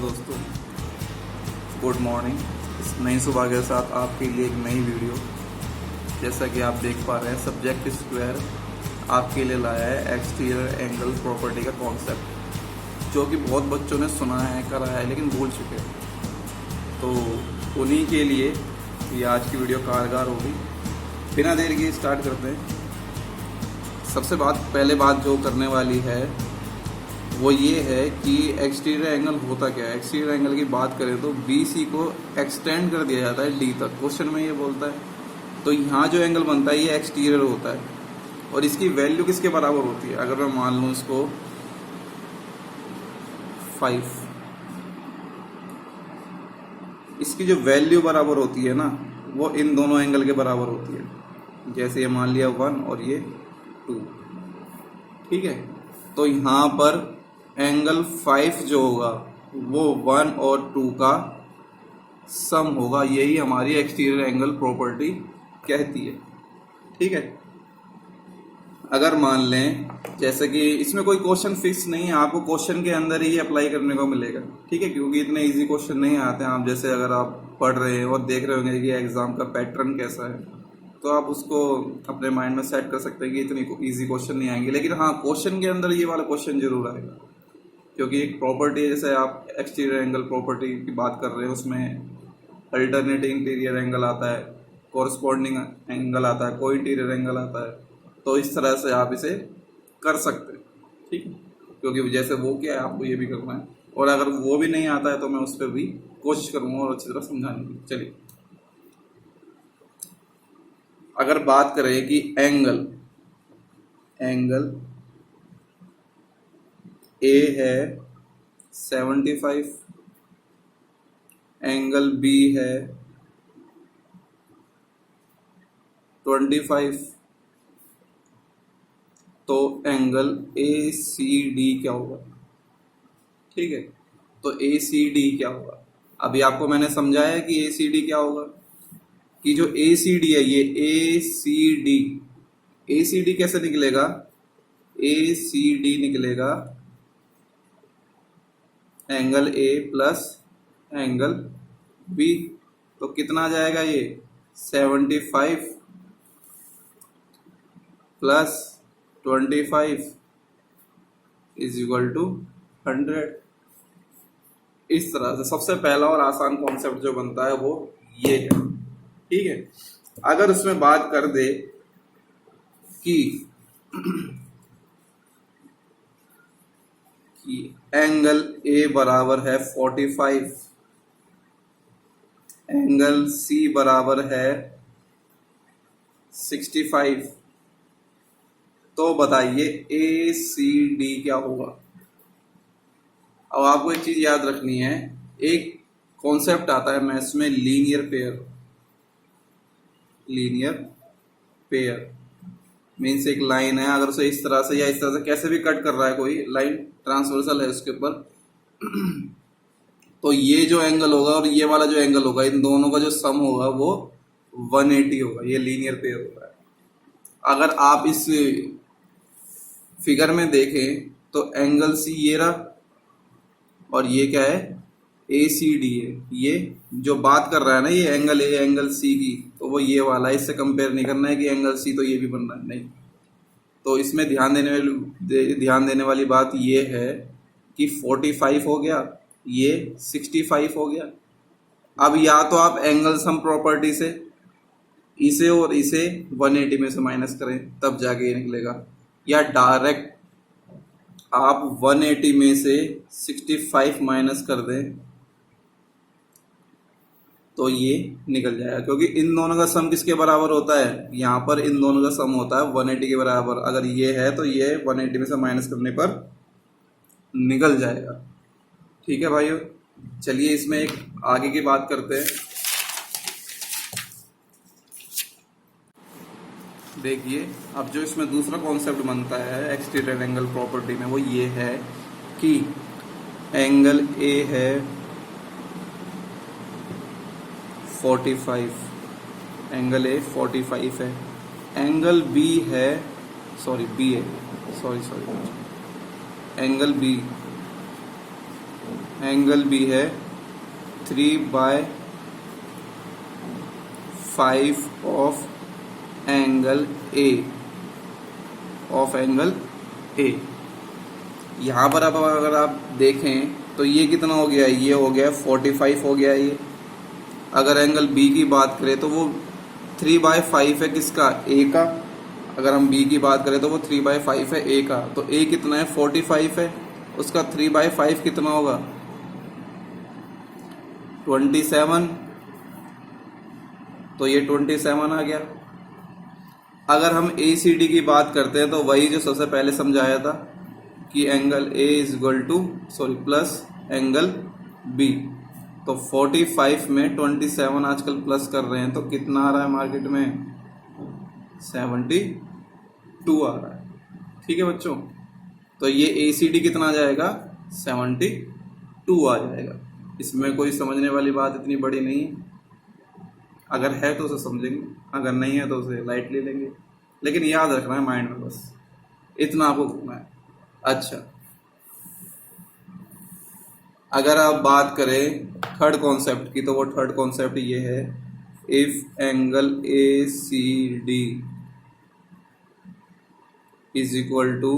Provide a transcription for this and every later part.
दोस्तों, good morning. इस नई सुबह के साथ आपके लिए एक नई वीडियो। जैसा कि आप देख पा रहे हैं, सब्जेक्ट स्क्वायर आपके लिए लाया है एक्सटीरियर एंगल प्रॉपर्टी का कॉन्सेप्ट, जो कि बहुत बच्चों ने सुना है, करा है, लेकिन भूल चुके हैं। तो उन्हीं के लिए ये आज की वीडियो कारगर होगी। बिना देर के स्टार्ट करते हैं। सबसे पहले बात जो करने वाली है वो ये है कि एक्सटीरियर एंगल होता क्या है। एक्सटीरियर एंगल की बात करें तो BC को एक्सटेंड कर दिया जाता है D तक। क्वेश्चन में ये बोलता है, तो यहाँ जो एंगल बनता है ये एक्सटीरियर होता है और इसकी वैल्यू किसके बराबर होती है। अगर मैं मान लूँ इसको 5, इसकी जो वैल्यू बराबर होती है ना, वो इन दोनों एंगल के बराबर होती है। जैसे ये मान लिया 1 और ये 2, ठीक है। तो यहाँ पर एंगल 5 जो होगा वो 1 और 2 का सम होगा। यही हमारी एक्सटीरियर एंगल प्रॉपर्टी कहती है, ठीक है। अगर मान लें, जैसे कि इसमें कोई क्वेश्चन फिक्स नहीं है, आपको क्वेश्चन के अंदर ही अप्लाई करने को मिलेगा, ठीक है, क्योंकि इतने इजी क्वेश्चन नहीं आते हैं। आप जैसे अगर आप पढ़ रहे हैं और देख रहे होंगे कि एग्जाम का पैटर्न कैसा है, तो आप उसको अपने माइंड में सेट कर सकते हैं कि इतनी इजी क्वेश्चन नहीं आएंगे। लेकिन हाँ, क्वेश्चन के अंदर ये वाला क्वेश्चन जरूर आएगा, क्योंकि एक प्रॉपर्टी, जैसे आप एक्सटीरियर एंगल प्रॉपर्टी की बात कर रहे हैं, उसमें अल्टरनेटिंग इंटीरियर एंगल आता है, कोरस्पॉन्डिंग एंगल आता है, को इंटीरियर एंगल आता है। तो इस तरह से आप इसे कर सकते हैं, ठीक है, क्योंकि जैसे वो क्या है आपको ये भी करना है। और अगर वो भी नहीं आता है तो मैं उस पर भी कोशिश करूँगा और अच्छी तरह समझाने की। चलिए, अगर बात करें कि एंगल A है 75, एंगल B है 25, तो एंगल ACD क्या होगा, ठीक है। तो ACD क्या होगा, अभी आपको मैंने समझाया कि ACD क्या होगा, कि जो ACD है ये ACD कैसे निकलेगा। ACD निकलेगा angle A plus angle B। तो कितना आ जाएगा ये 75 प्लस 25 इज इक्वल टू 100। इस तरह से सबसे पहला और आसान कॉन्सेप्ट जो बनता है वो ये है, ठीक है। अगर उसमें बात कर दे कि एंगल A बराबर है 45, एंगल C बराबर है 65, तो बताइए ACD क्या होगा। अब आपको एक चीज याद रखनी है, एक कॉन्सेप्ट आता है मैथ्स में, लीनियर पेयर मीन्स एक लाइन है, अगर उसे इस तरह से या इस तरह से कैसे भी कट कर रहा है, कोई लाइन ट्रांसवर्सल है उसके ऊपर, तो ये जो एंगल होगा और ये वाला जो एंगल होगा, इन दोनों का जो सम होगा वो 180 होगा। ये लीनियर पेयर होता है। अगर आप इस फिगर में देखें तो एंगल C ये रहा और ये क्या है, ACD है। ये जो बात कर रहा है ना, ये एंगल A एंगल C की, तो वो ये वाला है। इससे कंपेयर नहीं करना है कि एंगल C तो ये भी बन रहा है, नहीं। तो इसमें ध्यान देने वाली बात ये है कि 45 हो गया, ये 65 हो गया। अब या तो आप एंगल सम प्रॉपर्टी से इसे और इसे 180 में से माइनस करें, तब जाके ये निकलेगा, या डायरेक्ट आप 180 में से 65 माइनस कर दें तो ये निकल जाएगा। क्योंकि इन दोनों का सम किसके बराबर होता है, यहाँ पर इन दोनों का सम होता है 180 के बराबर। अगर ये है तो ये 180 में से माइनस करने पर निकल जाएगा, ठीक है भाइयों। चलिए इसमें एक आगे की बात करते हैं। देखिए, अब जो इसमें दूसरा कॉन्सेप्ट बनता है एक्सटीरियर एंगल प्रॉपर्टी में, वो ये है कि एंगल A है 45, एंगल A 45 है, एंगल B है एंगल B एंगल बी है 3/5 ऑफ एंगल ए। यहाँ पर अब अगर आप देखें तो ये कितना हो गया, ये हो गया 45 हो गया ये। अगर एंगल बी की बात करें तो वो 3/5 है किसका, ए का। अगर हम बी की बात करें तो वो 3/5 है ए का। तो ए कितना है, 45 है, उसका 3/5 कितना होगा, 27। तो ये 27 आ गया। अगर हम ए सी डी की बात करते हैं तो वही जो सबसे पहले समझाया था कि angle A is equal to plus angle B. तो 45 में 27 आजकल प्लस कर रहे हैं तो कितना आ रहा है मार्केट में, 72 आ रहा है। ठीक है बच्चों, तो ये ए सी डी कितना आ जाएगा, 72 आ जाएगा। इसमें कोई समझने वाली बात इतनी बड़ी नहीं है। अगर है तो उसे समझेंगे, अगर नहीं है तो उसे लाइट ले लेंगे, लेकिन याद रखना है माइंड में, बस इतना आपको करना है। अच्छा, अगर आप बात करें थर्ड कॉन्सेप्ट की तो वो थर्ड कॉन्सेप्ट ये है, if angle A C D is equal to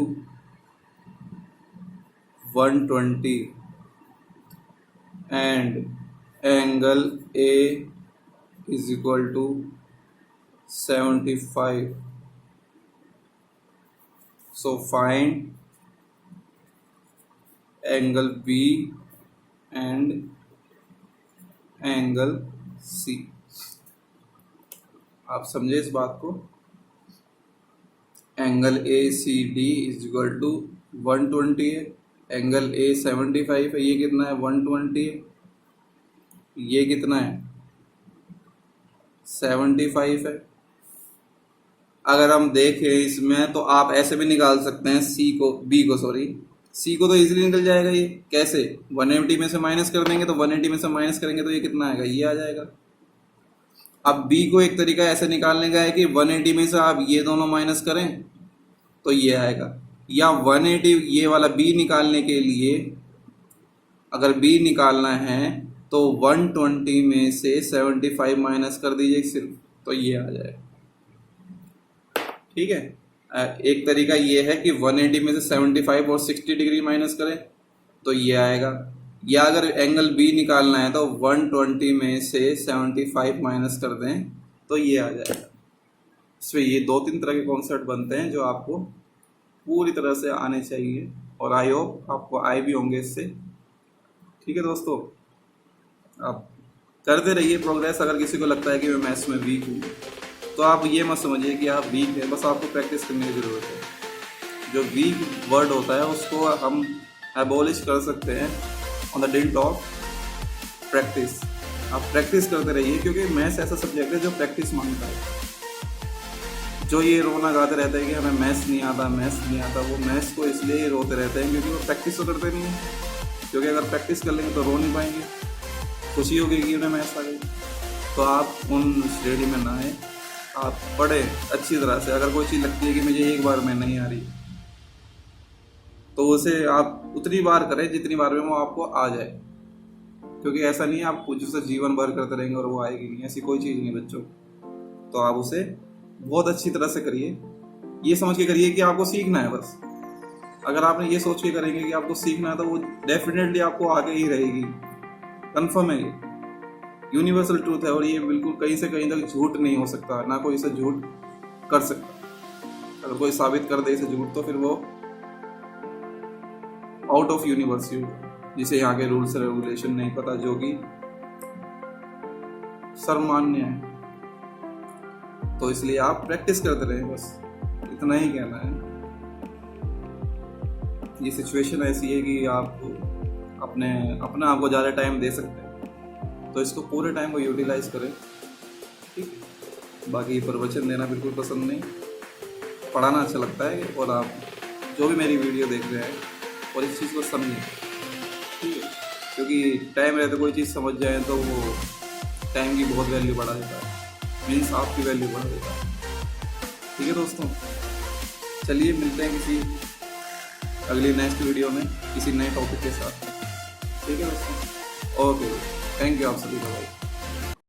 120 and angle A is equal to 75, so find angle B and angle C। आप समझे इस बात को, angle A C D is equal to 120 है, एंगल ए 75 है, ये कितना है 120 है, ये कितना है 75 है। अगर हम देखें इसमें तो आप ऐसे भी निकाल सकते हैं सी को तो इजीली निकल जाएगा। ये कैसे, 180 में से माइनस कर देंगे तो 180 में से माइनस करेंगे तो ये कितना आएगा, ये आ जाएगा। अब बी को एक तरीका ऐसे निकालने का है कि 180 में से आप ये दोनों माइनस करें तो ये आएगा, या 180 ये वाला बी निकालने के लिए अगर बी निकालना है तो 120 में से 75 माइनस कर दीजिए सिर्फ, तो ये आ जाएगा। ठीक है, एक तरीका ये है कि 180 में से 75 और 60 डिग्री माइनस करें तो ये आएगा, या अगर एंगल बी निकालना है तो 120 में से 75 माइनस कर दें तो ये आ जाएगा। इसमें ये 2-3 तरह के कॉन्सेप्ट बनते हैं जो आपको पूरी तरह से आने चाहिए, और आई होप आपको आए भी होंगे इससे। ठीक है दोस्तों, आप करते रहिए प्रोग्रेस। अगर किसी को लगता है कि मैं मैथ्स में वीक हूँ तो आप ये मत समझिए कि आप वीक हैं, बस आपको प्रैक्टिस करने की ज़रूरत है। जो वीक वर्ड होता है उसको हम एबॉलिश कर सकते हैं on the dealt of practice. आप प्रैक्टिस करते रहिए, क्योंकि मैथ्स ऐसा सब्जेक्ट है जो प्रैक्टिस मांगता है। जो ये रोना गाते रहते हैं कि हमें मैथ्स नहीं आता, वो मैथ्स को इसलिए रोते रहते हैं क्योंकि वो प्रैक्टिस तो करते नहीं है। क्योंकि अगर प्रैक्टिस कर लेंगे तो रो नहीं पाएंगे, खुशी होगी कि उन्हें मैथ्स आ गई। तो आप उन श्रेणी में ना आए, आप पढ़ें अच्छी तरह से। अगर कोई चीज़ लगती है कि मुझे एक बार में नहीं आ रही तो उसे आप उतनी बार करें जितनी बार में वो आपको आ जाए, क्योंकि ऐसा नहीं है आप कुछ उसे जीवन भर करते रहेंगे और वो आएगी नहीं, ऐसी कोई चीज़ नहीं बच्चों। तो आप उसे बहुत अच्छी तरह से करिए, ये समझ के करिए कि आपको सीखना है बस। अगर आपने ये सोच के करेंगे कि आपको सीखना है तो वो डेफिनेटली आपको आगे ही रहेगी, कंफर्म है। ये यूनिवर्सल ट्रूथ है और ये बिल्कुल कहीं से कहीं तक झूठ नहीं हो सकता, ना कोई इसे झूठ कर सकता। अगर कोई साबित कर दे इसे झूठ तो फिर वो आउट ऑफ यूनिवर्स, जिसे यहाँ के रूल्स रेगुलेशन नहीं पता, जो कि सर्वमान्य है। तो इसलिए आप प्रैक्टिस करते रहें, बस इतना ही कहना है। ये सिचुएशन ऐसी है कि आप अपने आप को ज़्यादा टाइम दे सकते हैं, तो इसको पूरे टाइम को यूटिलाइज करें। ठीक है, बाकी प्रवचन देना बिल्कुल पसंद नहीं, पढ़ाना अच्छा लगता है। और आप जो भी मेरी वीडियो देख रहे हैं और इस चीज़ को समझें, ठीक है, क्योंकि टाइम रहते कोई चीज़ समझ जाए तो वो टाइम की बहुत वैल्यू बढ़ा देता है, मीन्स आपकी वैल्यू बढ़ा देता है। ठीक है दोस्तों, चलिए मिलते हैं किसी अगली नेक्स्ट वीडियो में किसी नए टॉपिक के साथ। ठीक है दोस्तों, ओके, थैंक यू आप सभी का भाई।